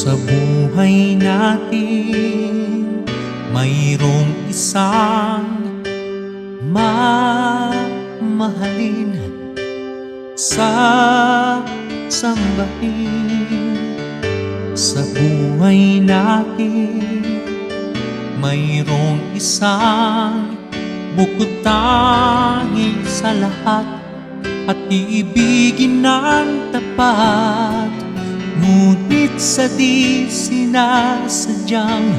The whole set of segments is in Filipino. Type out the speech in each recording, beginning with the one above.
Sa buhay natin mayroong isang mamahalin sa sambahin. Sa buhay natin mayroong isang bukod tangi sa lahat at iibigin ng tapat. Ngunit sa di sinasadyang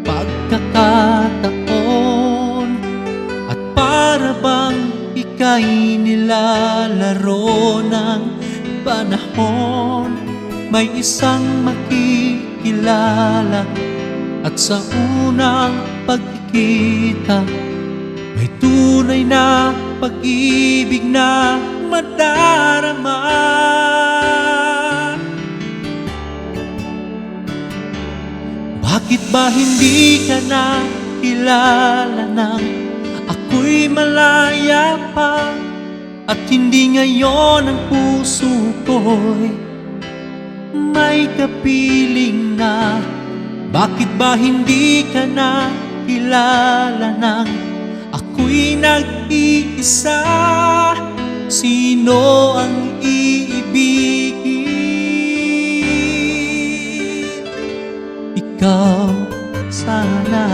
pagkakataon at para bang ika'y nilalaro ng panahon, may isang makikilala at sa unang pagkikita may tunay na pag-ibig na madarama. Bakit ba hindi ka na kilala nang ako'y malaya pa? At hindi ngayon ang puso ko'y may kapiling na? Bakit ba hindi ka na kilala nang ako'y nag-iisa? Sino ang iibigin? Ikaw sana.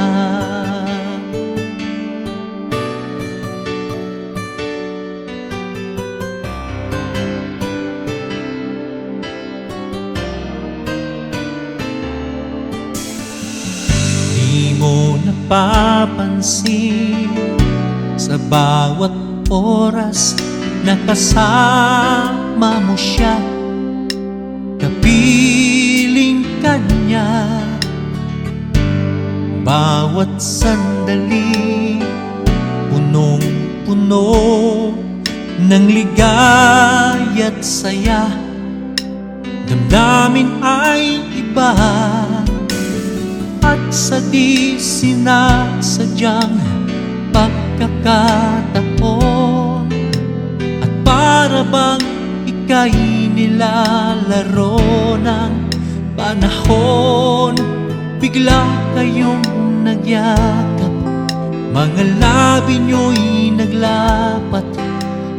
Di mo napapansin sa bawat oras na kasama mo siya, kapiling ka niya. Bawat sandali punong-puno ng ligaya't saya, damdamin ay iba. At sa di sinasadyang pagkakataon at para bang ika'y nilalaro ng panahon, bigla kayong nagyakap, mga labi nyo'y naglapat,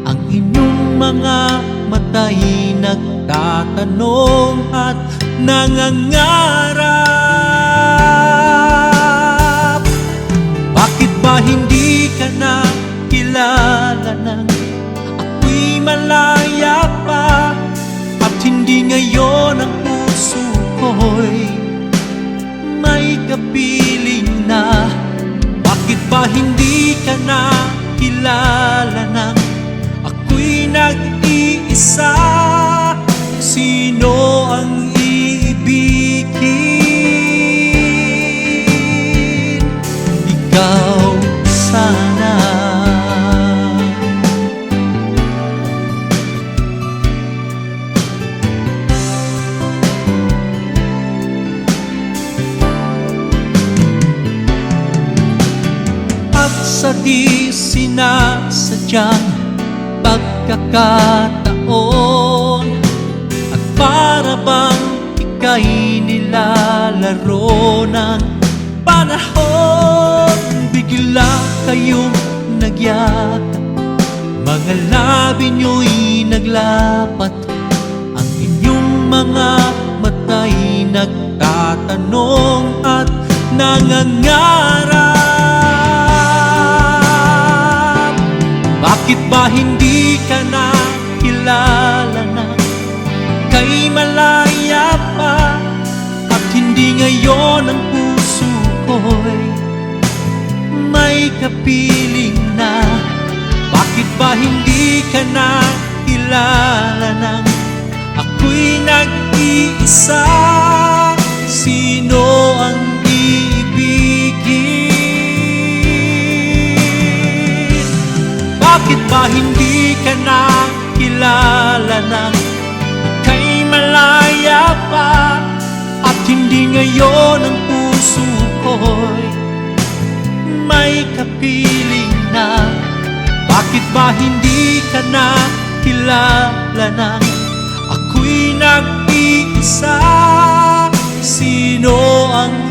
ang inyong mga mata'y nagtatanong at nangangarap. Bakit ba hindi ka na kilala nang ako'y malaya pa? At hindi ngayon ang puso ko'y may kapiling na? Bakit ba hindi ka na kilala nang ako'y nag-iisa? Sino ang iibigin? Ikaw sana. At sa di sinasadyang pagkakataon at para bang ika'y nilalaro ng panahon, bigla kayong nagyakap, mga labi nyo'y naglapat, ang inyong mga mata'y nagtatanong at nangangarap. Bakit ba hindi ka na kilala na kay malaya pa? At hindi ngayon ang puso ko'y may kapiling na? Bakit ba hindi ka na kilala nang ako'y nag-iisa? Sino ang iibigin? Bakit ba hindi ka na kilala nang ika'y malaya pa? At hindi ngayon ang puso ko'y may kapiling na? Bakit ba hindi ka na kilala nang ako'y nag-iisa? sino ang